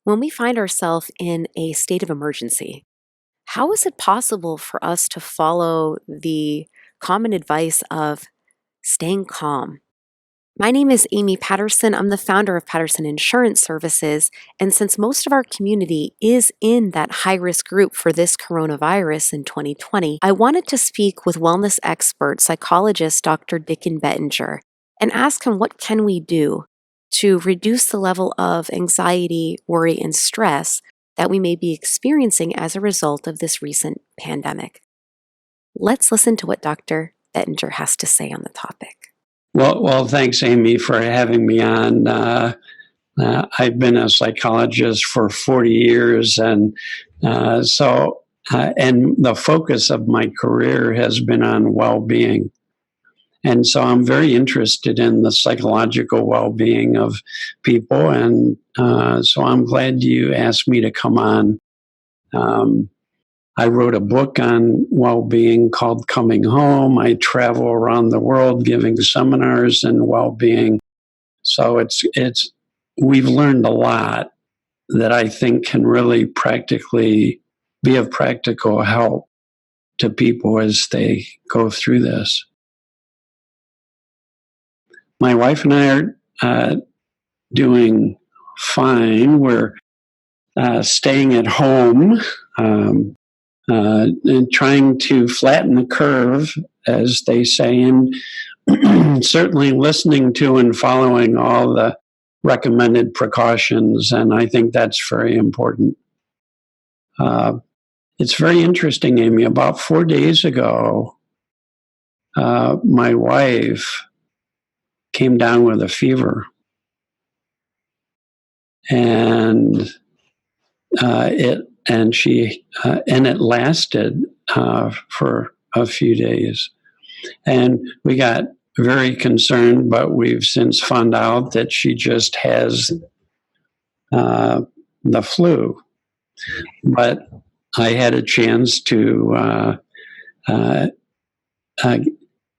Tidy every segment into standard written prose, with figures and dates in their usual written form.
When we find ourselves in a state of emergency, how is it possible for us to follow the common advice of staying calm? My name is Amy Patterson. I'm the founder of Patterson Insurance Services. And since most of our community is in that high risk group for this coronavirus in 2020, I wanted to speak with wellness expert, psychologist Dr. Dicken Bettinger, and ask him what can we do to reduce the level of anxiety, worry, and stress that we may be experiencing as a result of this recent pandemic. Let's listen to what Dr. Bettinger has to say on the topic. Well, thanks, Amy, for having me on. I've been a psychologist for 40 years, and and the focus of my career has been on well-being. And so I'm very interested in the psychological well-being of people, and so I'm glad you asked me to come on. I wrote a book on well-being called Coming Home. I travel around the world giving seminars in well-being. So we've learned a lot that I think can really practically be of practical help to people as they go through this. My wife and I are doing fine. We're staying at home. And trying to flatten the curve, as they say, and certainly listening to and following all the recommended precautions. And I think that's very important. It's very interesting, Amy. About 4 days ago, my wife came down with a fever. And it lasted for a few days, and we got very concerned. But we've since found out that she just has the flu. But I had a chance to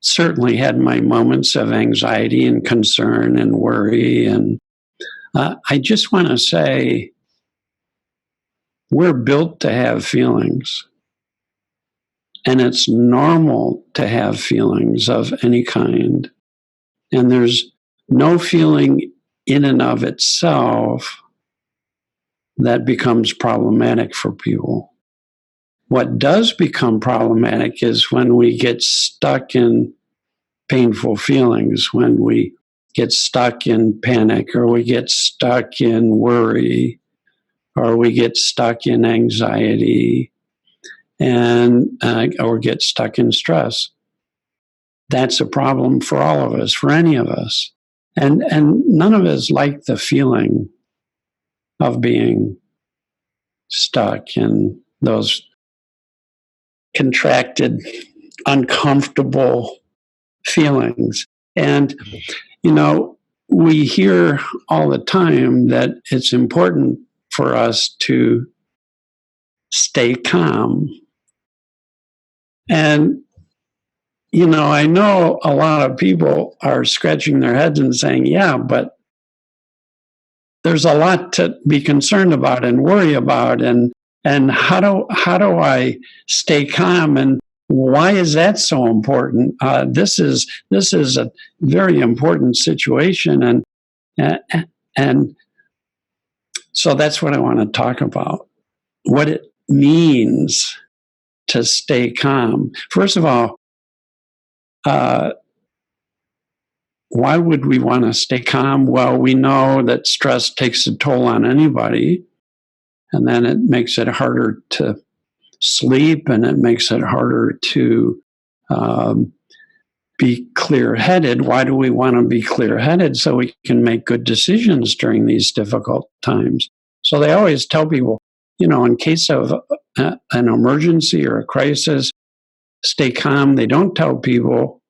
certainly had my moments of anxiety and concern and worry, and I just want to say, we're built to have feelings, and it's normal to have feelings of any kind. And there's no feeling in and of itself that becomes problematic for people. What does become problematic is when we get stuck in painful feelings, when we get stuck in panic, or we get stuck in worry, or we get stuck in anxiety, and or get stuck in stress. That's a problem for all of us, for any of us. And none of us like the feeling of being stuck in those contracted, uncomfortable feelings. And, we hear all the time that it's important for us to stay calm. And, I know a lot of people are scratching their heads and saying, yeah, but there's a lot to be concerned about and worry about. And how do I stay calm? And why is that so important? This is a very important situation. And so that's what I want to talk about, what it means to stay calm. First of all, why would we want to stay calm? Well, we know that stress takes a toll on anybody, and then it makes it harder to sleep, and it makes it harder to be clear-headed. Why do we want to be clear-headed? So we can make good decisions during these difficult times. So they always tell people, in case of an emergency or a crisis, stay calm. They don't tell people,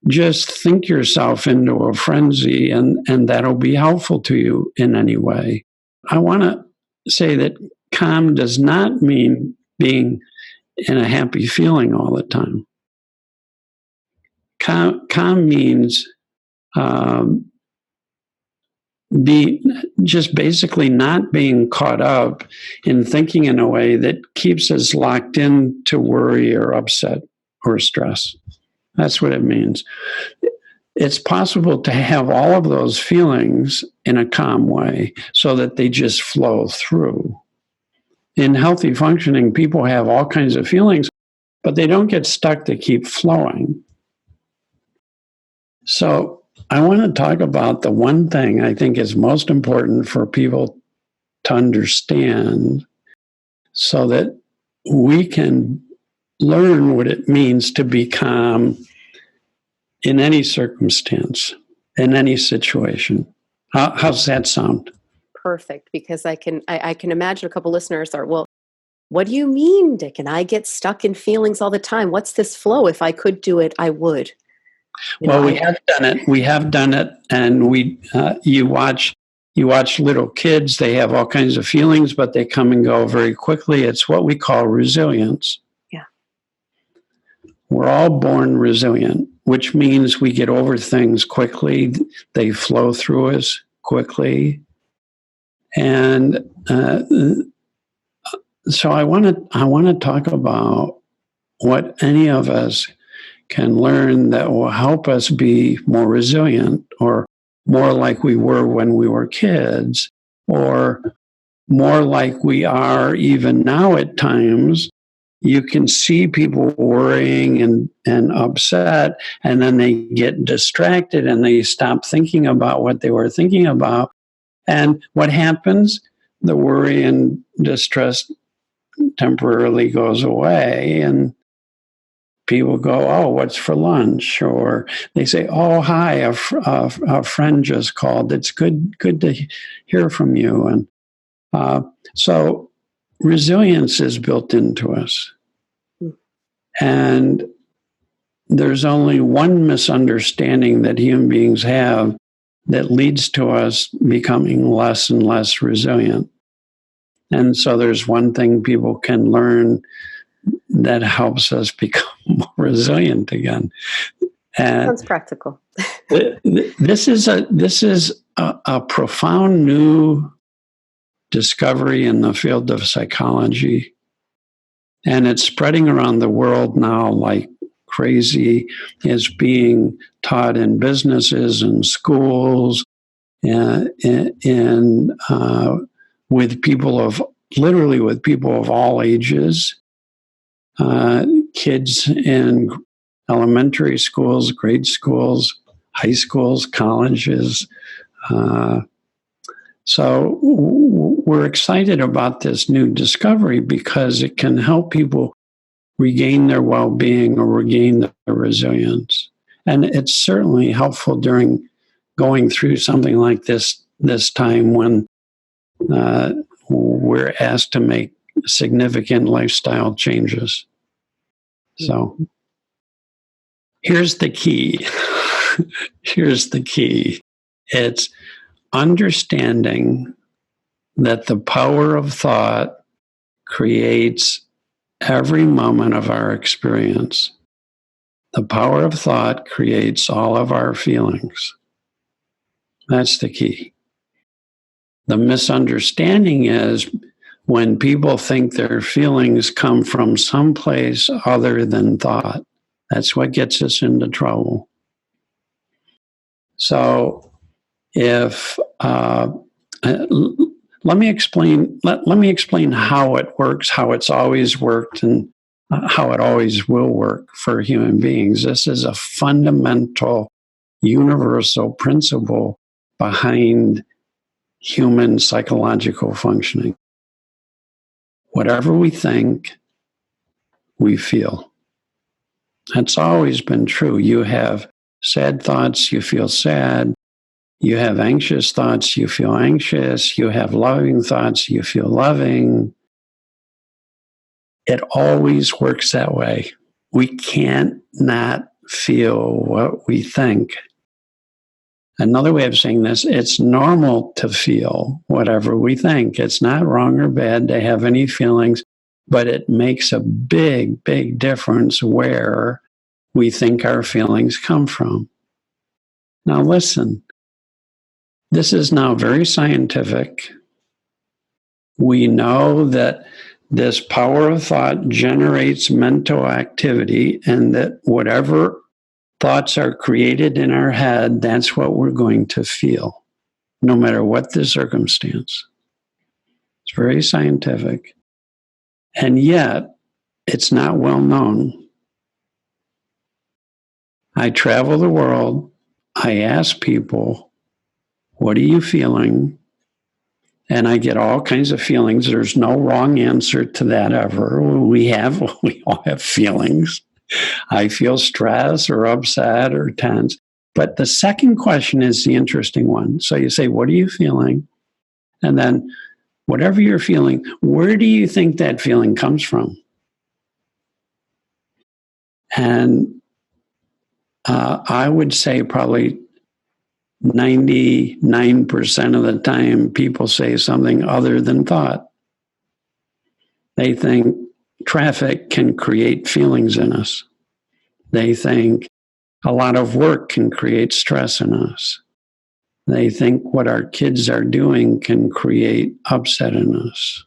just think yourself into a frenzy, and that'll be helpful to you in any way. I want to say that calm does not mean being in a happy feeling all the time. Calm means be just basically not being caught up in thinking in a way that keeps us locked into worry or upset or stress. That's what it means. It's possible to have all of those feelings in a calm way so that they just flow through. In healthy functioning, people have all kinds of feelings, but they don't get stuck, they keep flowing. So I want to talk about the one thing I think is most important for people to understand so that we can learn what it means to be calm in any circumstance, in any situation. How's that sound? Perfect, because I can imagine a couple listeners are, well, what do you mean, Dicken? I get stuck in feelings all the time. What's this flow? If I could do it, I would. Well, we have done it. We have done it, and you watch little kids. They have all kinds of feelings, but they come and go very quickly. It's what we call resilience. Yeah, we're all born resilient, which means we get over things quickly. They flow through us quickly, and so I want to talk about what any of us can learn that will help us be more resilient, or more like we were when we were kids, or more like we are even now at times. You can see people worrying and upset, and then they get distracted and they stop thinking about what they were thinking about. And what happens? The worry and distress temporarily goes away, and people go, oh, what's for lunch? Or they say, oh, hi, a friend just called. It's good to hear from you. And so resilience is built into us. And there's only one misunderstanding that human beings have that leads to us becoming less and less resilient. And so there's one thing people can learn that helps us become more resilient again. And sounds practical. This is a profound new discovery in the field of psychology, and it's spreading around the world now like crazy. It's being taught in businesses and schools, and with people of all ages. Kids in elementary schools, grade schools, high schools, colleges. So we're excited about this new discovery because it can help people regain their well-being or regain their resilience. And it's certainly helpful during going through something like this time when we're asked to make significant lifestyle changes. So here's the key. Here's the key. It's understanding that the power of thought creates every moment of our experience. The power of thought creates all of our feelings. That's the key. The misunderstanding is when people think their feelings come from someplace other than thought. That's what gets us into trouble. So if let me explain how it works, how it's always worked, and how it always will work for human beings. This is a fundamental, universal principle behind human psychological functioning. Whatever we think, we feel. That's always been true. You have sad thoughts, you feel sad. You have anxious thoughts, you feel anxious. You have loving thoughts, you feel loving. It always works that way. We can't not feel what we think. Another way of saying this, it's normal to feel whatever we think. It's not wrong or bad to have any feelings, but it makes a big, big difference where we think our feelings come from. Now listen, This is now very scientific. We know that this power of thought generates mental activity, and that whatever thoughts are created in our head, that's what we're going to feel, no matter what the circumstance. It's very scientific. And yet, it's not well known. I travel the world. I ask people, what are you feeling? And I get all kinds of feelings. There's no wrong answer to that ever. We all have feelings. I feel stress or upset or tense. But the second question is the interesting one. So you say, what are you feeling? And then whatever you're feeling, where do you think that feeling comes from? And I would say probably 99% of the time, people say something other than thought. They think traffic can create feelings in us. They think a lot of work can create stress in us. They think what our kids are doing can create upset in us.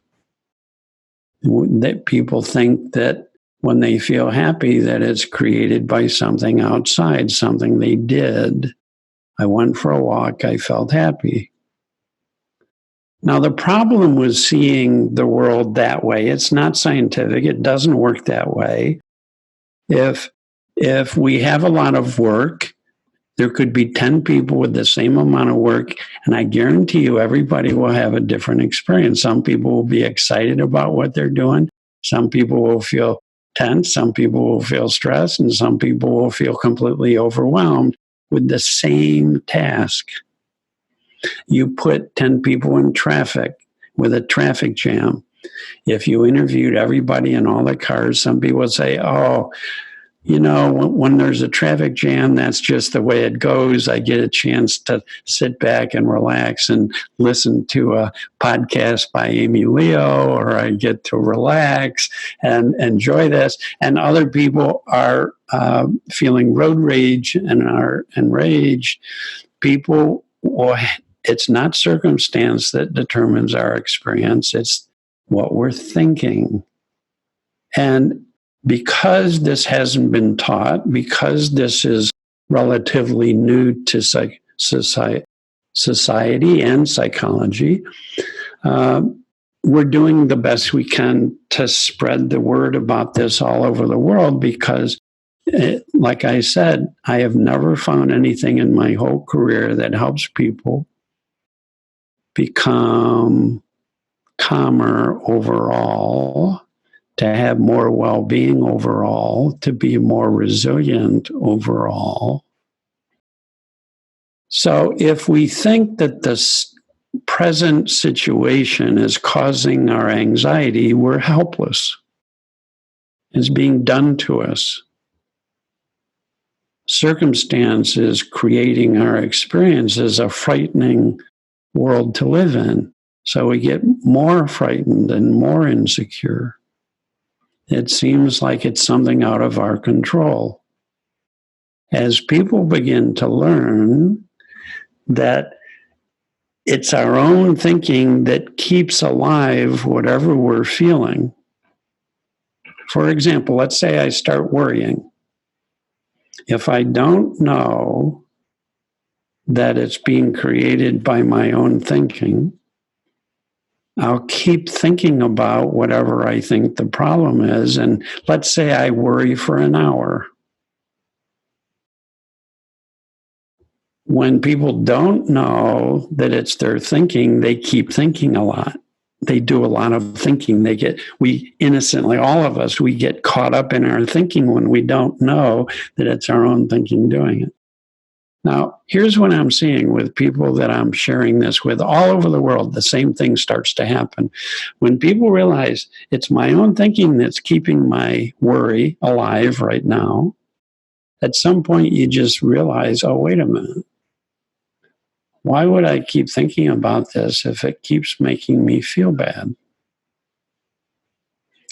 That people think that when they feel happy, that it's created by something outside, something they did. I went for a walk, I felt happy. Now, the problem with seeing the world that way, it's not scientific, it doesn't work that way. If we have a lot of work, there could be 10 people with the same amount of work, and I guarantee you everybody will have a different experience. Some people will be excited about what they're doing. Some people will feel tense. Some people will feel stressed, and some people will feel completely overwhelmed with the same task. You put 10 people in traffic with a traffic jam. If you interviewed everybody in all the cars, some people would say, oh, you know, when there's a traffic jam, that's just the way it goes. I get a chance to sit back and relax and listen to a podcast by Amy Leo, or I get to relax and enjoy this. And other people are feeling road rage and are enraged. People, it's not circumstance that determines our experience. It's what we're thinking. And because this hasn't been taught, because this is relatively new to society and psychology, we're doing the best we can to spread the word about this all over the world because, like I said, I have never found anything in my whole career that helps people become calmer overall, to have more well-being overall, to be more resilient overall. So if we think that this present situation is causing our anxiety, we're helpless. It's being done to us. Circumstances creating our experience is a frightening world to live in. So we get more frightened and more insecure. It seems like it's something out of our control. As people begin to learn that it's our own thinking that keeps alive whatever we're feeling. For example, let's say I start worrying. If I don't know that it's being created by my own thinking, I'll keep thinking about whatever I think the problem is. And let's say I worry for an hour. When people don't know that it's their thinking, they keep thinking a lot. They do a lot of thinking. We innocently, all of us, we get caught up in our thinking when we don't know that it's our own thinking doing it. Now, here's what I'm seeing with people that I'm sharing this with all over the world. The same thing starts to happen. When people realize it's my own thinking that's keeping my worry alive right now, at some point you just realize, oh, wait a minute. Why would I keep thinking about this if it keeps making me feel bad?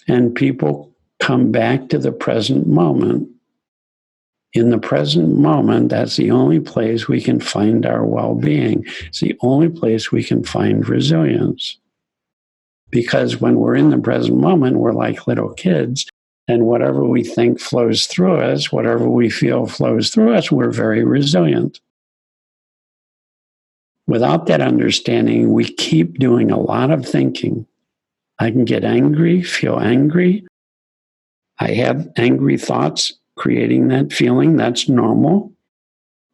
And people come back to the present moment In the present moment, that's the only place we can find our well-being. It's the only place we can find resilience. Because when we're in the present moment, we're like little kids, and whatever we think flows through us, whatever we feel flows through us, we're very resilient. Without that understanding, we keep doing a lot of thinking. I can get angry, feel angry. I have angry thoughts creating that feeling. That's normal.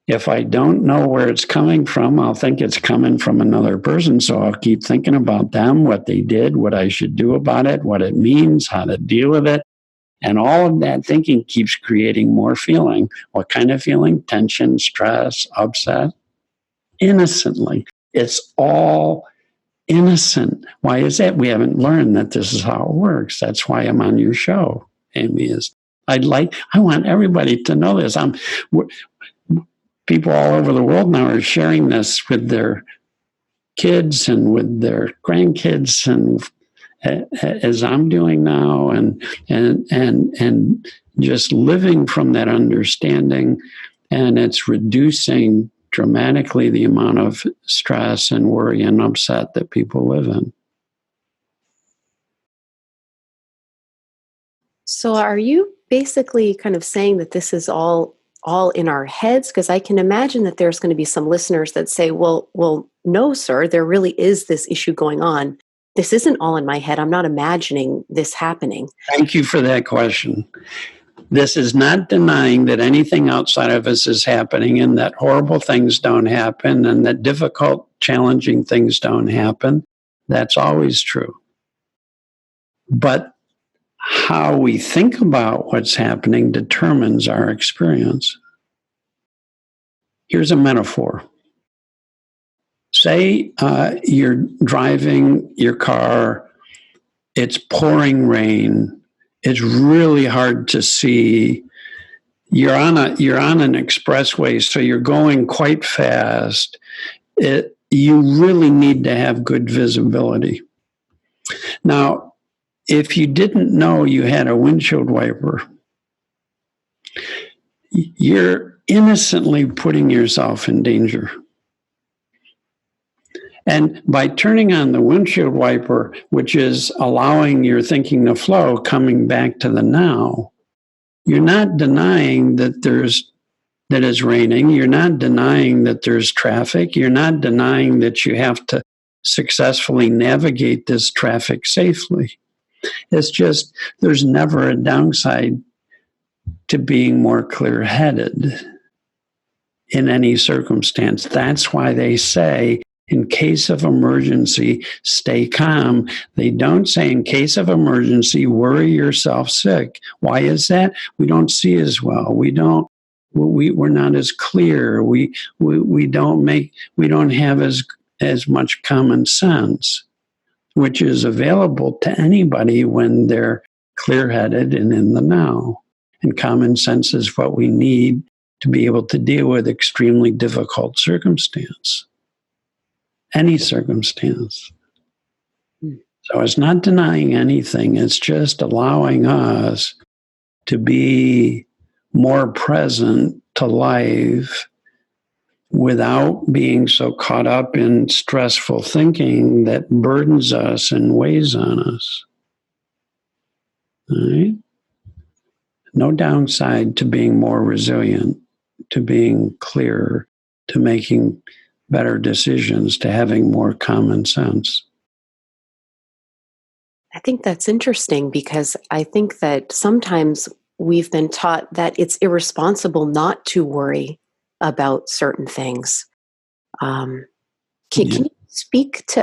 If I don't know where it's coming from, I'll think it's coming from another person. So I'll keep thinking about them, what they did, what I should do about it, what it means, how to deal with it. And all of that thinking keeps creating more feeling. What kind of feeling? Tension, stress, upset. Innocently. It's all innocent. Why is that? We haven't learned that this is how it works. That's why I'm on your show, Amy. I want everybody to know this. People all over the world now are sharing this with their kids and with their grandkids, and as I'm doing now, and just living from that understanding, and it's reducing dramatically the amount of stress and worry and upset that people live in. So are you basically kind of saying that this is all in our heads? Because I can imagine that there's going to be some listeners that say, well, no, sir, there really is this issue going on. This isn't all in my head. I'm not imagining this happening. Thank you for that question. This is not denying that anything outside of us is happening, and that horrible things don't happen, and that difficult, challenging things don't happen. That's always true. But how we think about what's happening determines our experience. Here's a metaphor. Say you're driving your car, it's pouring rain, it's really hard to see. You're on an expressway, so you're going quite fast. You really need to have good visibility. Now, if you didn't know you had a windshield wiper, you're innocently putting yourself in danger. And by turning on the windshield wiper, which is allowing your thinking to flow, coming back to the now, you're not denying that it's raining. You're not denying that there's traffic. You're not denying that you have to successfully navigate this traffic safely. It's just there's never a downside to being more clear-headed in any circumstance. That's why they say, in case of emergency, stay calm. They don't say, in case of emergency, worry yourself sick. Why is that? We don't see as well. We're not as clear. We don't have as much common sense, which is available to anybody when they're clear-headed and in the now. And common sense is what we need to be able to deal with extremely difficult circumstance. Any circumstance. So it's not denying anything. It's just allowing us to be more present to life without being so caught up in stressful thinking that burdens us and weighs on us. All right? No downside to being more resilient, to being clearer, to making better decisions, to having more common sense. I think that's interesting because I think that sometimes we've been taught that it's irresponsible not to worry about certain things. Can you speak to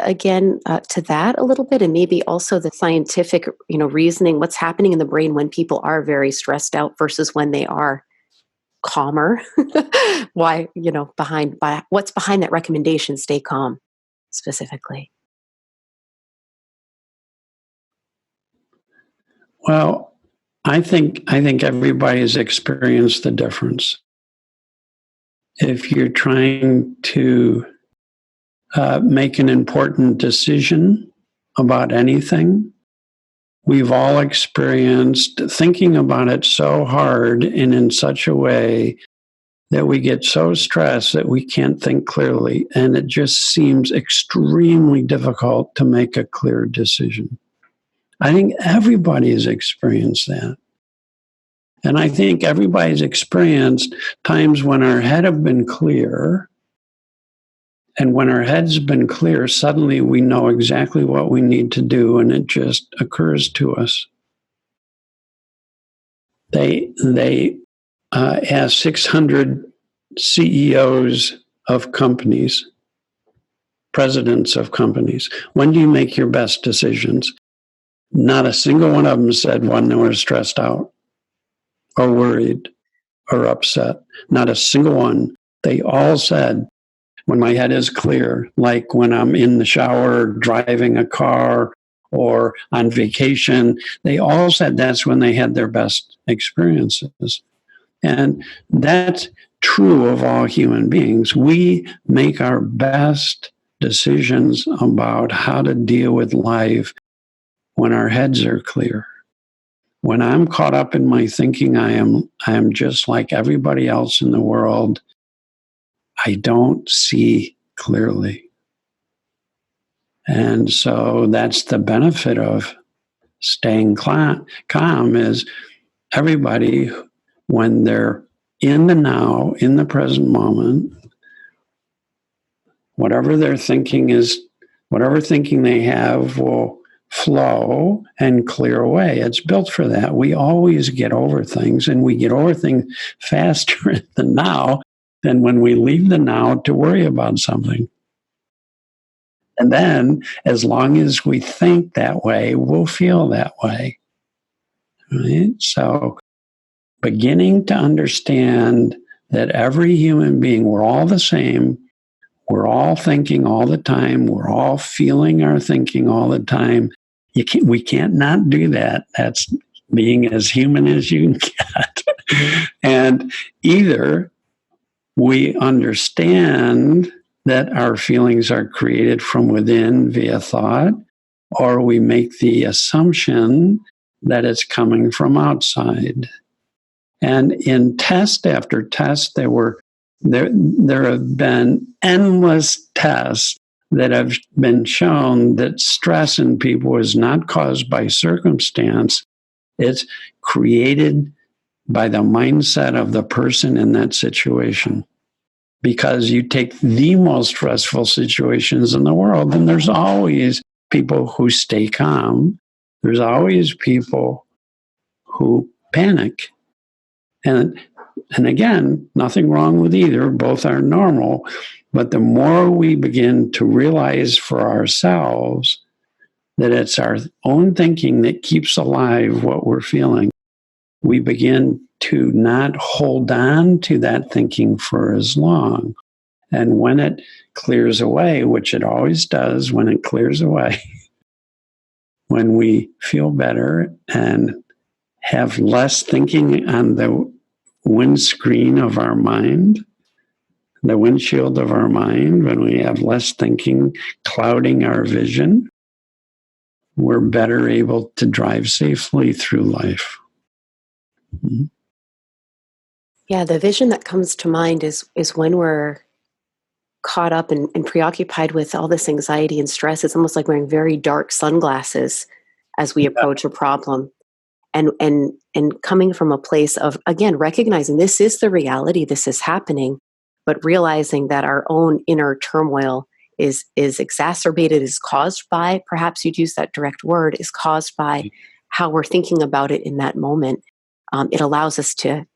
to that a little bit, and maybe also the scientific, reasoning, what's happening in the brain when people are very stressed out versus when they are calmer? Why, what's behind that recommendation, stay calm specifically? Well, I think everybody's experienced the difference. If you're trying to make an important decision about anything, we've all experienced thinking about it so hard and in such a way that we get so stressed that we can't think clearly. And it just seems extremely difficult to make a clear decision. I think everybody has experienced that. And I think everybody's experienced times when our head have been clear. And when our head's been clear, suddenly we know exactly what we need to do, and it just occurs to us. They asked 600 CEOs of companies, presidents of companies, when do you make your best decisions? Not a single one of them said when they were stressed out or worried or upset. Not a single one. They all said, when my head is clear, like when I'm in the shower, driving a car, or on vacation, they all said that's when they had their best experiences. And that's true of all human beings. We make our best decisions about how to deal with life when our heads are clear. When I'm caught up in my thinking, I am just like everybody else in the world. I don't see clearly. And so that's the benefit of staying calm is everybody, when they're in the now, in the present moment, whatever they're thinking is, whatever thinking they have will flow and clear away. It's built for that. We always get over things, and we get over things faster in the now than when we leave the now to worry about something. And then, as long as we think that way, we'll feel that way. Right? So, beginning to understand that every human being, we're all the same. We're all thinking all the time. We're all feeling our thinking all the time. We can't not do that. That's being as human as you can get. And either we understand that our feelings are created from within via thought, or we make the assumption that it's coming from outside. And in test after test, there have been endless tests that have been shown that stress in people is not caused by circumstance. It's created by the mindset of the person in that situation. Because you take the most stressful situations in the world, and there's always people who stay calm. There's always people who panic. And again, nothing wrong with either. Both are normal. But the more we begin to realize for ourselves that it's our own thinking that keeps alive what we're feeling, we begin to not hold on to that thinking for as long. And when it clears away, which it always does when it clears away, when we feel better and have less thinking on the windscreen of our mind, the windshield of our mind, when we have less thinking clouding our vision, we're better able to drive safely through life. Mm-hmm. Yeah, the vision that comes to mind is when we're caught up and preoccupied with all this anxiety and stress. It's almost like wearing very dark sunglasses as we approach a problem. And coming from a place of, again, recognizing this is the reality, this is happening, but realizing that our own inner turmoil is exacerbated, is caused by, perhaps you'd use that direct word, is caused by how we're thinking about it in that moment. It allows us to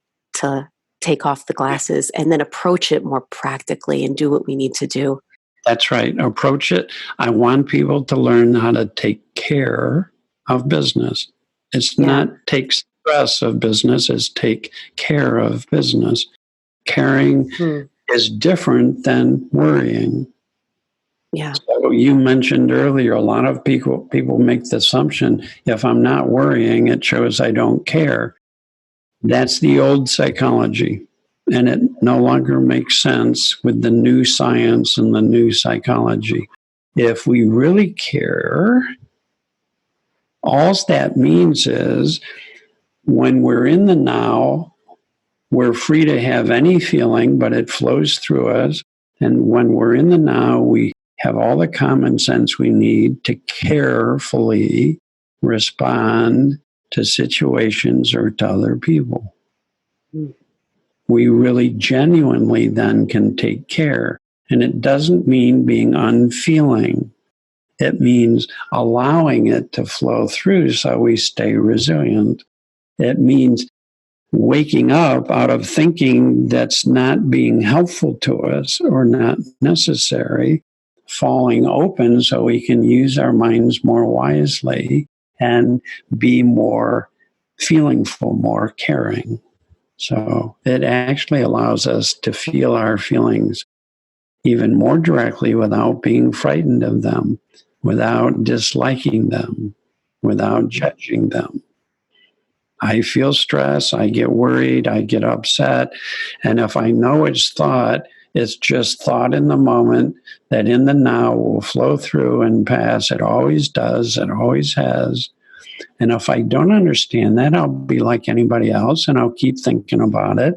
take off the glasses and then approach it more practically and do what we need to do. That's right. Approach it. I want people to learn how to take care of business. It's not take stress of business, it's take care of business. Caring is different than worrying. Yeah. So you mentioned earlier, a lot of people make the assumption, if I'm not worrying, it shows I don't care. That's the old psychology. And it no longer makes sense with the new science and the new psychology. If we really care, All that means is when we're in the now, we're free to have any feeling, but it flows through us. And when we're in the now, we have all the common sense we need to carefully respond to situations or to other people. Mm. We really genuinely then can take care. And it doesn't mean being unfeeling. It means allowing it to flow through so we stay resilient. It means waking up out of thinking that's not being helpful to us or not necessary, falling open so we can use our minds more wisely and be more feelingful, more caring. So it actually allows us to feel our feelings even more directly without being frightened of them, without disliking them, without judging them. I feel stress, I get worried, I get upset. And if I know it's thought, it's just thought in the moment that in the now will flow through and pass. It always does, it always has. And if I don't understand that, I'll be like anybody else and I'll keep thinking about it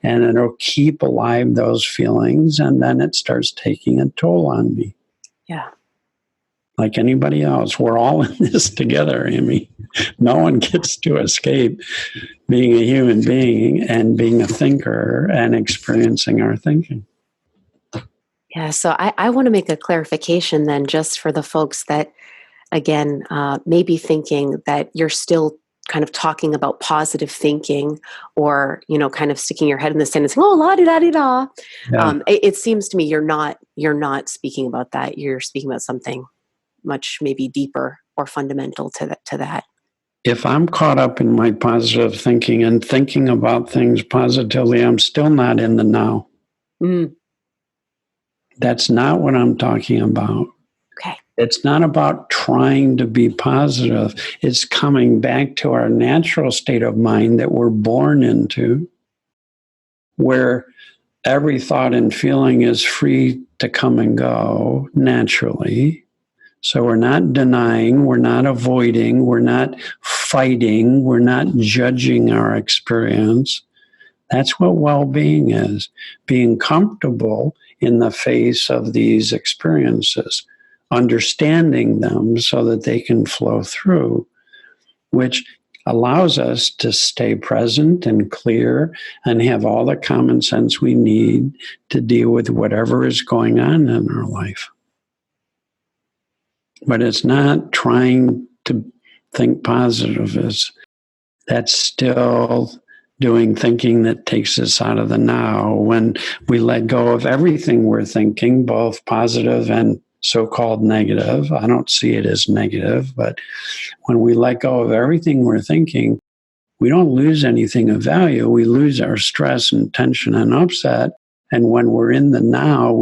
and it'll keep alive those feelings. And then it starts taking a toll on me. Yeah. Like anybody else, we're all in this together, Amy. No one gets to escape being a human being and being a thinker and experiencing our thinking. Yeah. So I want to make a clarification then, just for the folks that, again, may be thinking that you're still kind of talking about positive thinking, or, kind of sticking your head in the sand and saying, oh, la di da di da. Yeah. It seems to me you're not speaking about that. You're speaking about something much maybe deeper or fundamental to that. If I'm caught up in my positive thinking and thinking about things positively, I'm still not in the now. Mm. That's not what I'm talking about. Okay. It's not about trying to be positive. It's coming back to our natural state of mind that we're born into, where every thought and feeling is free to come and go naturally. So we're not denying, we're not avoiding, we're not fighting, we're not judging our experience. That's what well-being is, being comfortable in the face of these experiences, understanding them so that they can flow through, which allows us to stay present and clear and have all the common sense we need to deal with whatever is going on in our life. But it's not trying to think positive. That's still doing thinking that takes us out of the now. When we let go of everything we're thinking, both positive and so-called negative, I don't see it as negative, but when we let go of everything we're thinking, we don't lose anything of value. We lose our stress and tension and upset. And when we're in the now,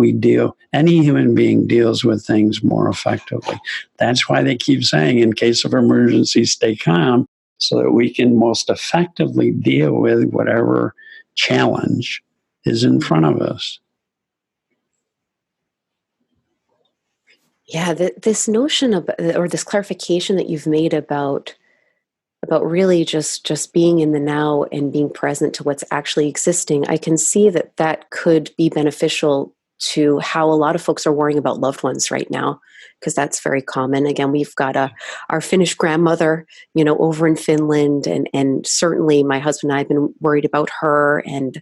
any human being deals with things more effectively. That's why they keep saying, in case of emergency, stay calm, so that we can most effectively deal with whatever challenge is in front of us. Yeah, this notion of, or this clarification that you've made about really just being in the now and being present to what's actually existing, I can see that could be beneficial to how a lot of folks are worrying about loved ones right now, because that's very common. Again, we've got our Finnish grandmother, over in Finland, and certainly my husband and I have been worried about her. And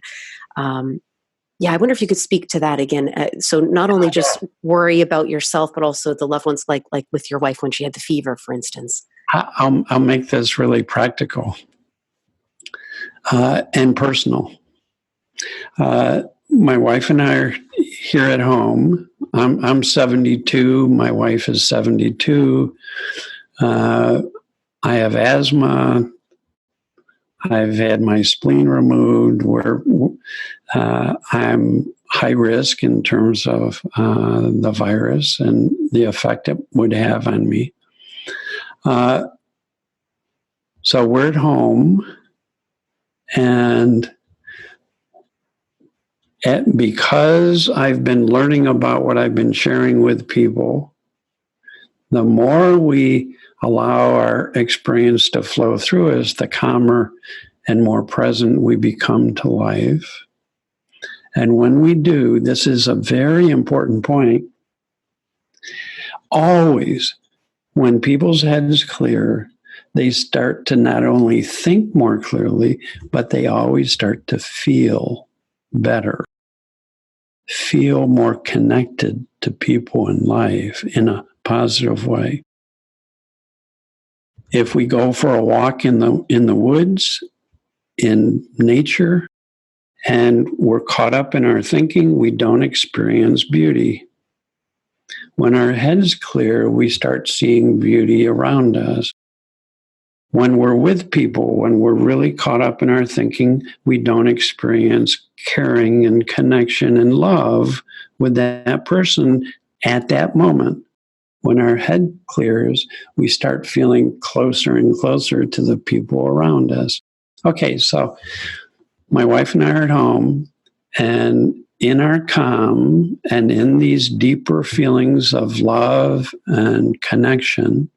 yeah, I wonder if you could speak to that again. So not only just worry about yourself, but also the loved ones, like with your wife when she had the fever, for instance. I'll make this really practical and personal. My wife and I are here at home. I'm 72. My wife is 72. I have asthma. I've had my spleen removed. I'm high risk in terms of the virus and the effect it would have on me. So we're at home, and because I've been learning about what I've been sharing with people, the more we allow our experience to flow through us, the calmer and more present we become to life. And when we do, this is a very important point, always when people's heads clear, they start to not only think more clearly, but they always start to feel better, feel more connected to people in life in a positive way. If we go for a walk in the woods, in nature, and we're caught up in our thinking, we don't experience beauty. When our head's clear, we start seeing beauty around us. When we're with people, when we're really caught up in our thinking, we don't experience caring and connection and love with that person at that moment. When our head clears, we start feeling closer and closer to the people around us. Okay, so my wife and I are at home, and in our calm and in these deeper feelings of love and connection,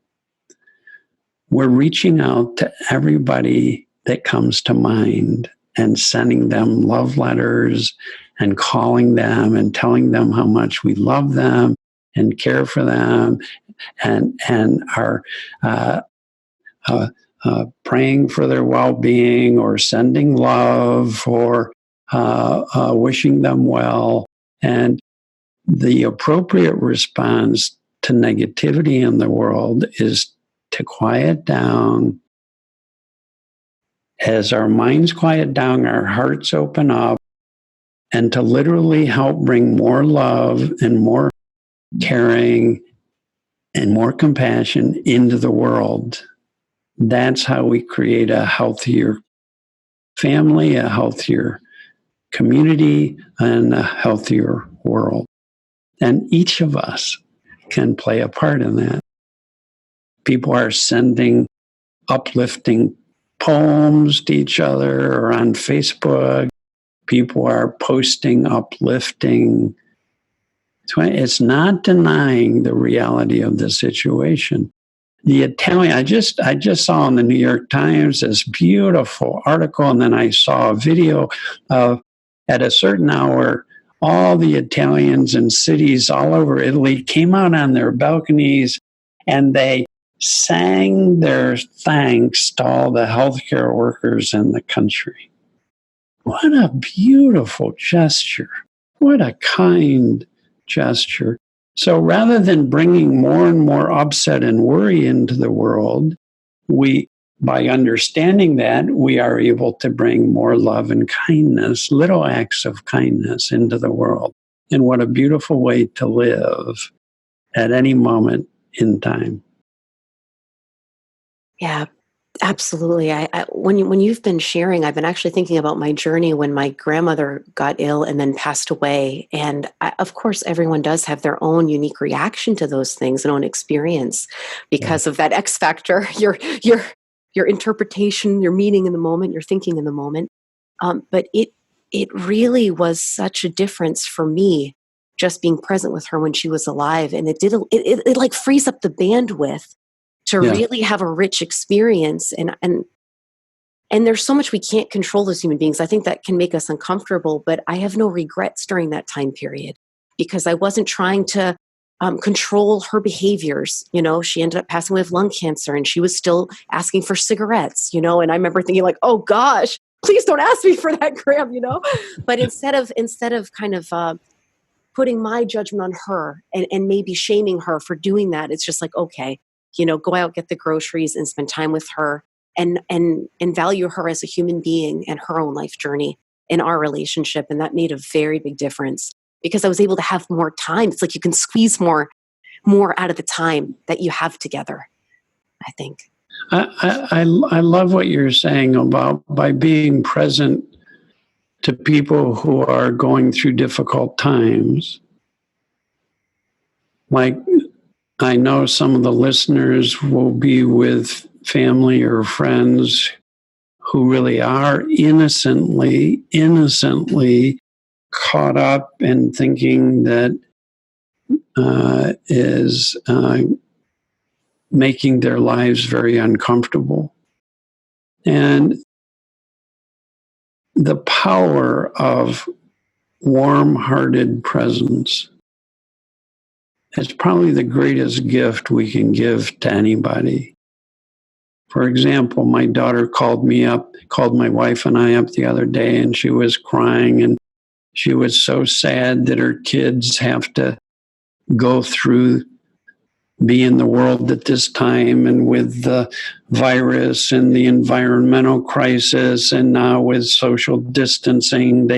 we're reaching out to everybody that comes to mind and sending them love letters and calling them and telling them how much we love them and care for them and are praying for their well-being or sending love or wishing them well. And the appropriate response to negativity in the world is to quiet down. As our minds quiet down, our hearts open up, and to literally help bring more love and more caring and more compassion into the world. That's how we create a healthier family, a healthier community, and a healthier world. And each of us can play a part in that. People are sending uplifting poems to each other or on Facebook. People are posting uplifting. It's not denying the reality of the situation. The Italian, I just saw in the New York Times this beautiful article, and then I saw a video of at a certain hour, all the Italians in cities all over Italy came out on their balconies and they sang their thanks to all the healthcare workers in the country. What a beautiful gesture. What a kind gesture. So rather than bringing more and more upset and worry into the world, by understanding that, we are able to bring more love and kindness, little acts of kindness into the world. And what a beautiful way to live at any moment in time. Yeah, absolutely. When you've been sharing, I've been actually thinking about my journey when my grandmother got ill and then passed away. And of course, everyone does have their own unique reaction to those things and own experience because of that X factor, your interpretation, your meaning in the moment, your thinking in the moment. But it really was such a difference for me just being present with her when she was alive, and it like frees up the bandwidth to really have a rich experience. And there's so much we can't control as human beings. I think that can make us uncomfortable, but I have no regrets during that time period because I wasn't trying to control her behaviors. You know, she ended up passing away of lung cancer and she was still asking for cigarettes, and I remember thinking like, oh gosh, please don't ask me for that, Graham, but instead of kind of putting my judgment on her and maybe shaming her for doing that, it's just like, okay, go out, get the groceries and spend time with her and value her as a human being and her own life journey in our relationship. And that made a very big difference because I was able to have more time. It's like you can squeeze more out of the time that you have together, I think. I love what you're saying about by being present to people who are going through difficult times. Like, I know some of the listeners will be with family or friends who really are innocently caught up in thinking that is making their lives very uncomfortable. And the power of warm-hearted presence is probably the greatest gift we can give to anybody. For example, my daughter called my wife and I up the other day, and she was crying, and she was so sad that her kids have to go through, be in the world at this time, and with the virus and the environmental crisis, and now with social distancing,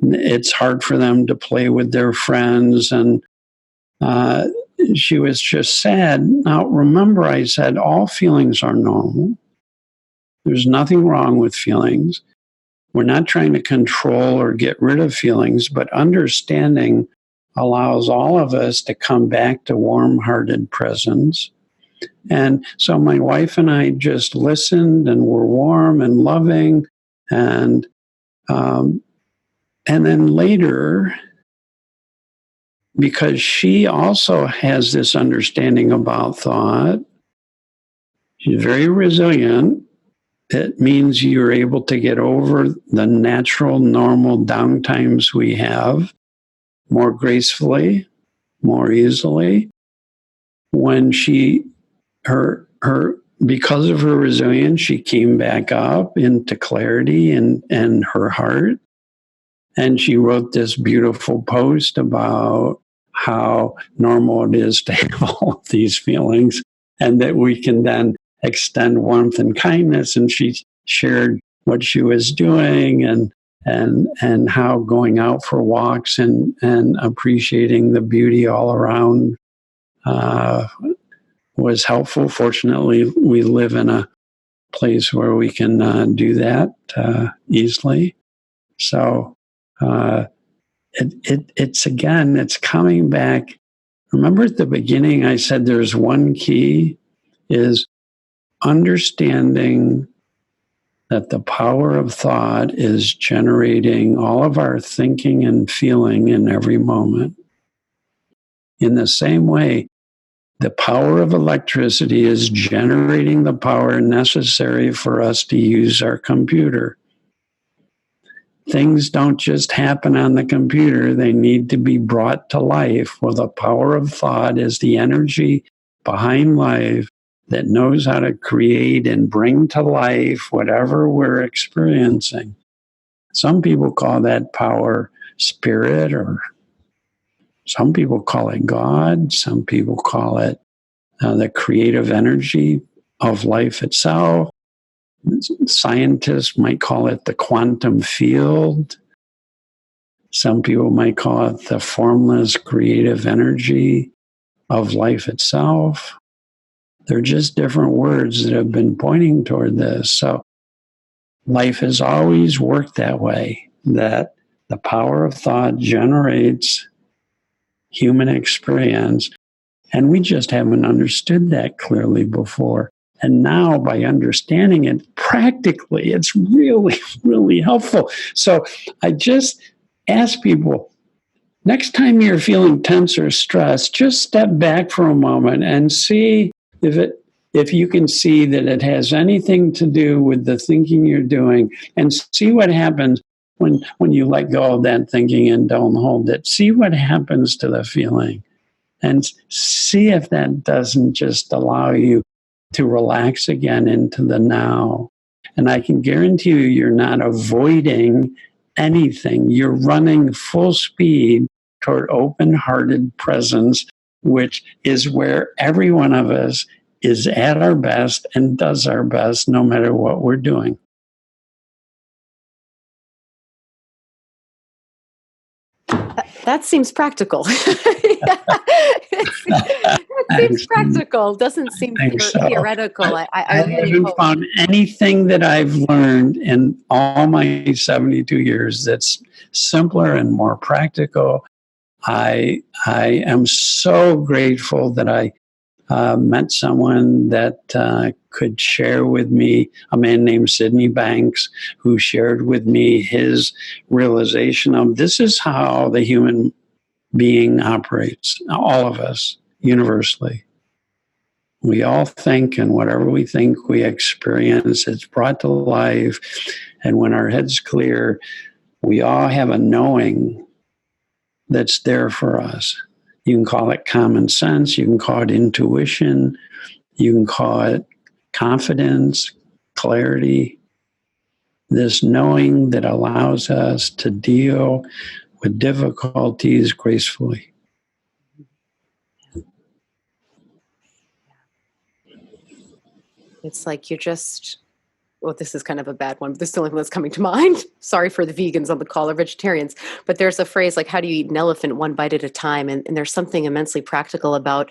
it's hard for them to play with their friends, and she was just sad. Now, remember, I said all feelings are normal. There's nothing wrong with feelings. We're not trying to control or get rid of feelings, but understanding allows all of us to come back to warm-hearted presence. And so my wife and I just listened and were warm and loving. And then later, because she also has this understanding about thought, she's very resilient. It means you're able to get over the natural, normal downtimes we have more gracefully, more easily. When because of her resilience, she came back up into clarity and her heart. And she wrote this beautiful post about how normal it is to have all of these feelings and that we can then extend warmth and kindness. And she shared what she was doing and how going out for walks and appreciating the beauty all around was helpful. Fortunately, we live in a place where we can do that easily. So it's coming back. Remember at the beginning, I said there's one key is understanding that the power of thought is generating all of our thinking and feeling in every moment. In the same way, the power of electricity is generating the power necessary for us to use our computer. Things don't just happen on the computer, they need to be brought to life. Well, the power of thought is the energy behind life that knows how to create and bring to life whatever we're experiencing. Some people call that power spirit, or some people call it God. Some people call it the creative energy of life itself. Scientists might call it the quantum field. Some people might call it the formless creative energy of life itself. They're just different words that have been pointing toward this. So life has always worked that way, that the power of thought generates human experience. And we just haven't understood that clearly before. And now by understanding it practically, it's really, really helpful. So I just ask people, next time you're feeling tense or stressed, just step back for a moment and see if you can see that it has anything to do with the thinking you're doing, and see what happens when you let go of that thinking and don't hold it. See what happens to the feeling. And see if that doesn't just allow you to relax again into the now. And I can guarantee you, you're not avoiding anything. You're running full speed toward open-hearted presence, which is where every one of us is at our best and does our best no matter what we're doing. That seems practical. It seems practical. Doesn't seem theoretical. I really haven't found anything that I've learned in all my 72 years that's simpler and more practical. I am so grateful that I met someone that could share with me, a man named Sidney Banks, who shared with me his realization of this is how the human being operates, all of us, universally. We all think, and whatever we think we experience, it's brought to life. And when our head's clear, we all have a knowing that's there for us. You can call it common sense, you can call it intuition, you can call it confidence, clarity, this knowing that allows us to deal with difficulties gracefully. It's like you're just, well, this is kind of a bad one, but this is the only one that's coming to mind. Sorry for the vegans on the call or vegetarians, but there's a phrase like, how do you eat an elephant one bite at a time? And there's something immensely practical about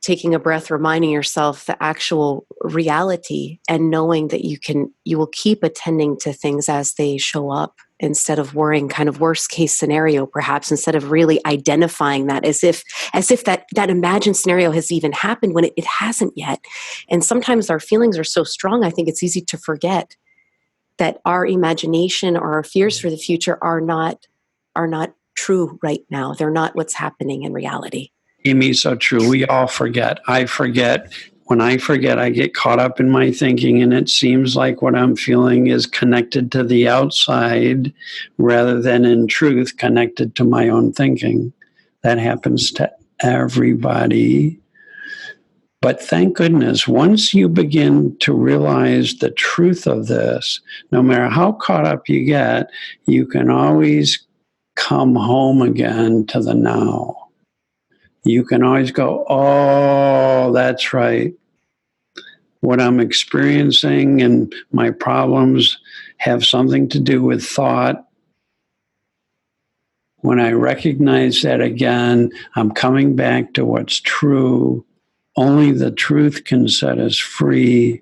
taking a breath, reminding yourself the actual reality and knowing that you will keep attending to things as they show up instead of worrying kind of worst case scenario, perhaps, instead of really identifying that as if that imagined scenario has even happened when it hasn't yet. And sometimes our feelings are so strong, I think it's easy to forget that our imagination or our fears for the future are not true right now. They're not what's happening in reality. Amy, so true. We all forget. I forget. When I forget, I get caught up in my thinking, and it seems like what I'm feeling is connected to the outside rather than in truth connected to my own thinking. That happens to everybody. But thank goodness, once you begin to realize the truth of this, no matter how caught up you get, you can always come home again to the now. You can always go, oh, that's right. What I'm experiencing and my problems have something to do with thought. When I recognize that again, I'm coming back to what's true. Only the truth can set us free.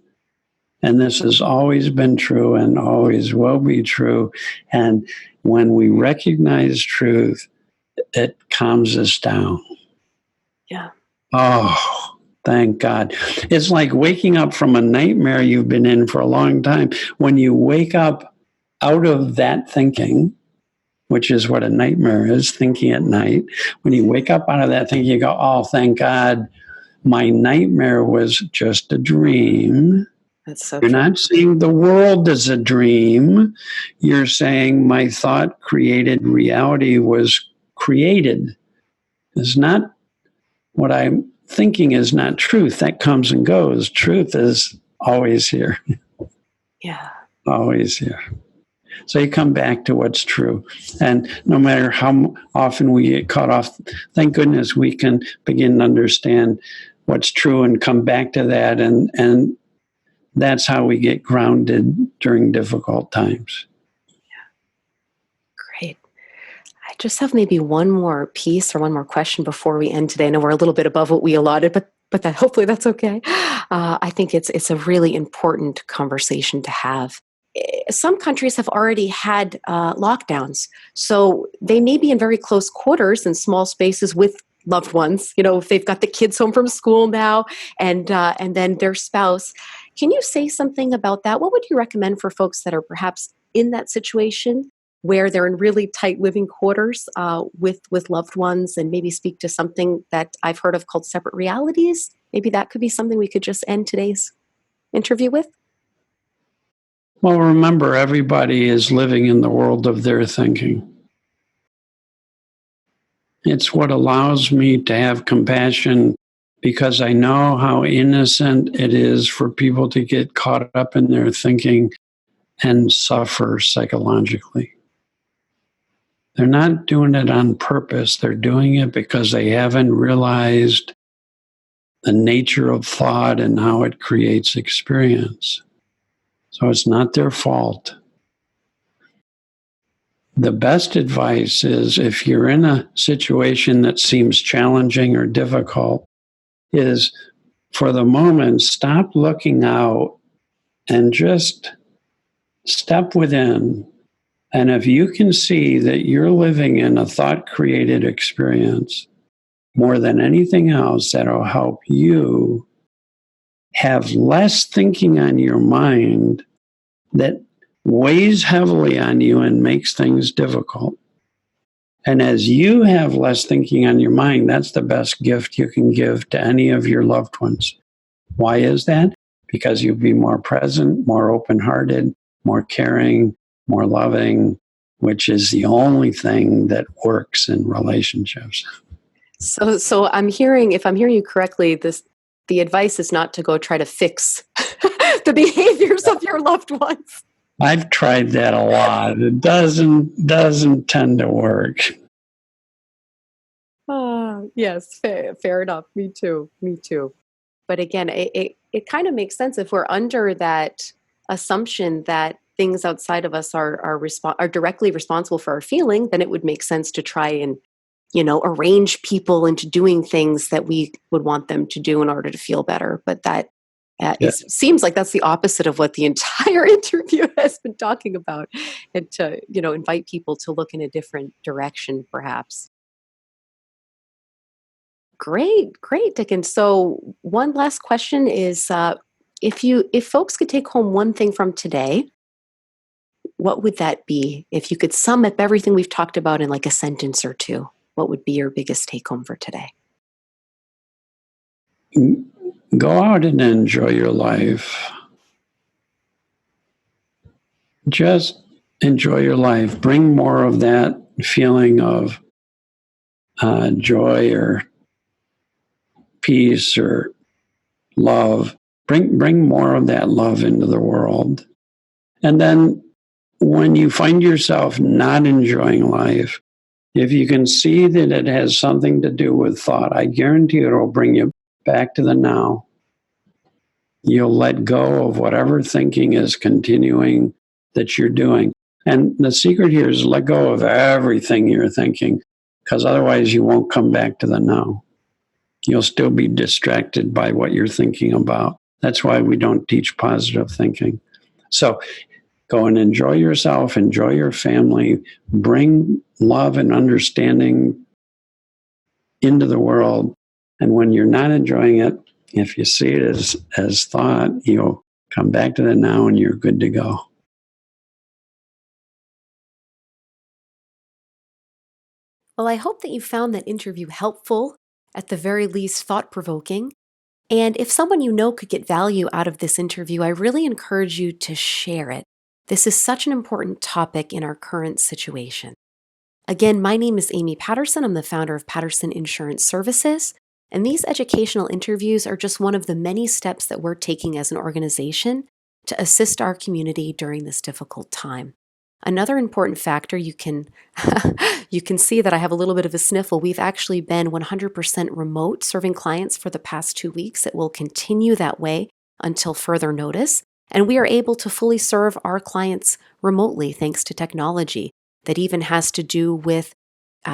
And this has always been true and always will be true. And when we recognize truth, it calms us down. Yeah. Oh, thank God. It's like waking up from a nightmare you've been in for a long time. When you wake up out of that thinking, which is what a nightmare is, thinking at night, when you wake up out of that thinking, you go, oh, thank God, my nightmare was just a dream. That's so You're true. not seeing the world as a dream. You're saying my thought created reality was created. It's not what I'm thinking is not truth. That comes and goes. Truth is always here. Yeah. Always here. So you come back to what's true. And no matter how often we get caught off, thank goodness we can begin to understand what's true and come back to that. And that's how we get grounded during difficult times. Great. I just have maybe one more piece or one more question before we end today. I know we're a little bit above what we allotted, but that hopefully that's okay. I think it's a really important conversation to have. Some countries have already had lockdowns, so they may be in very close quarters in small spaces with loved ones. You know, if they've got the kids home from school now, and then their spouse. Can you say something about that? What would you recommend for folks that are perhaps in that situation where they're in really tight living quarters with loved ones, and maybe speak to something that I've heard of called separate realities? Maybe that could be something we could just end today's interview with. Well, remember, everybody is living in the world of their thinking. It's what allows me to have compassion because I know how innocent it is for people to get caught up in their thinking and suffer psychologically. They're not doing it on purpose. They're doing it because they haven't realized the nature of thought and how it creates experience. So it's not their fault. The best advice is if you're in a situation that seems challenging or difficult, is for the moment, stop looking out and just step within. And if you can see that you're living in a thought-created experience, more than anything else, that'll help you have less thinking on your mind that weighs heavily on you and makes things difficult. And as you have less thinking on your mind, that's the best gift you can give to any of your loved ones. Why is that? Because you'll be more present, more open-hearted, more caring, more loving, which is the only thing that works in relationships. So if I'm hearing you correctly, the advice is not to go try to fix the behaviors of your loved ones. I've tried that a lot. It doesn't tend to work. Yes, fair enough. Me too. But again, it kind of makes sense if we're under that assumption that things outside of us are directly responsible for our feeling, then it would make sense to try and arrange people into doing things that we would want them to do in order to feel better. But that Yeah. seems like that's the opposite of what the entire interview has been talking about, and to invite people to look in a different direction, perhaps. Great, Dickens. So one last question is, if folks could take home one thing from today, what would that be? If you could sum up everything we've talked about in like a sentence or two, what would be your biggest take home for today? Go out and enjoy your life. Just enjoy your life. Bring more of that feeling of joy or peace or love. Bring more of that love into the world. And then when you find yourself not enjoying life, if you can see that it has something to do with thought, I guarantee it will bring you back to the now. You'll let go of whatever thinking is continuing that you're doing. And the secret here is let go of everything you're thinking, because otherwise you won't come back to the now. You'll still be distracted by what you're thinking about. That's why we don't teach positive thinking. So go and enjoy yourself, enjoy your family, bring love and understanding into the world. And when you're not enjoying it, if you see it as thought, you'll come back to the now and you're good to go. Well, I hope that you found that interview helpful, at the very least thought-provoking. And if someone you know could get value out of this interview, I really encourage you to share it. This is such an important topic in our current situation. Again, my name is Amy Patterson. I'm the founder of Patterson Insurance Services. And these educational interviews are just one of the many steps that we're taking as an organization to assist our community during this difficult time. Another important factor, you can see that I have a little bit of a sniffle. We've actually been 100% remote serving clients for the past 2 weeks. It will continue that way until further notice. And we are able to fully serve our clients remotely thanks to technology that even has to do with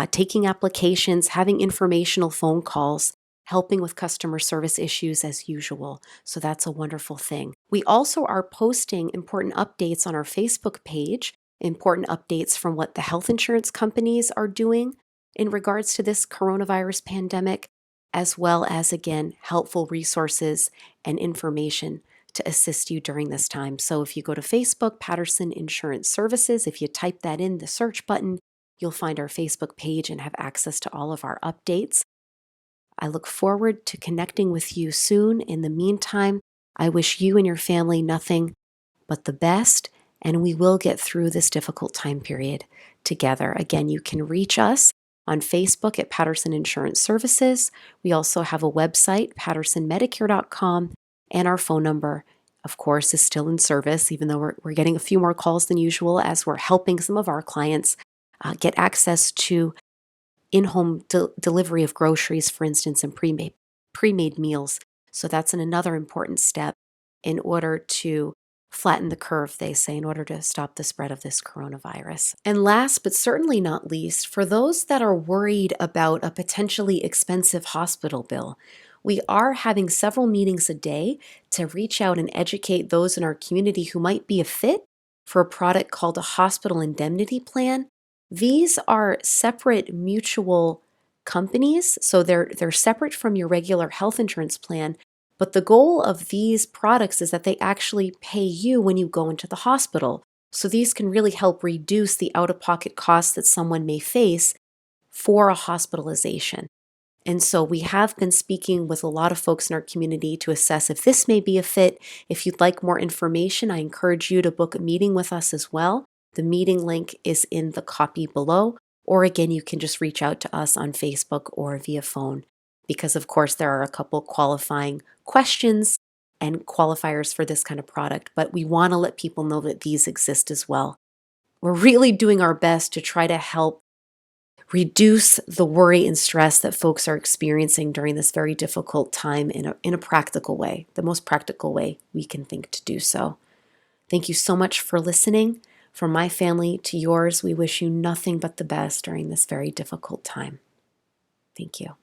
taking applications, having informational phone calls, helping with customer service issues as usual. So that's a wonderful thing. We also are posting important updates on our Facebook page, important updates from what the health insurance companies are doing in regards to this coronavirus pandemic, as well as, again, helpful resources and information to assist you during this time. So if you go to Facebook, Patterson Insurance Services, if you type that in the search button, you'll find our Facebook page and have access to all of our updates. I look forward to connecting with you soon. In the meantime, I wish you and your family nothing but the best, and we will get through this difficult time period together. Again, you can reach us on Facebook at Patterson Insurance Services. We also have a website, pattersonmedicare.com, and our phone number, of course, is still in service, even though we're getting a few more calls than usual as we're helping some of our clients get access to in-home delivery of groceries, for instance, and pre-made meals. So that's another important step in order to flatten the curve, they say, in order to stop the spread of this coronavirus. And last but certainly not least, for those that are worried about a potentially expensive hospital bill, we are having several meetings a day to reach out and educate those in our community who might be a fit for a product called a hospital indemnity plan. These are separate mutual companies, so they're separate from your regular health insurance plan, but the goal of these products is that they actually pay you when you go into the hospital. So these can really help reduce the out-of-pocket costs that someone may face for a hospitalization. And so we have been speaking with a lot of folks in our community to assess if this may be a fit. If you'd like more information, I encourage you to book a meeting with us as well. The meeting link is in the copy below, or again, you can just reach out to us on Facebook or via phone, because of course there are a couple qualifying questions and qualifiers for this kind of product, but we want to let people know that these exist as well. We're really doing our best to try to help reduce the worry and stress that folks are experiencing during this very difficult time in a practical way, the most practical way we can think to do so. Thank you so much for listening. From my family to yours, we wish you nothing but the best during this very difficult time. Thank you.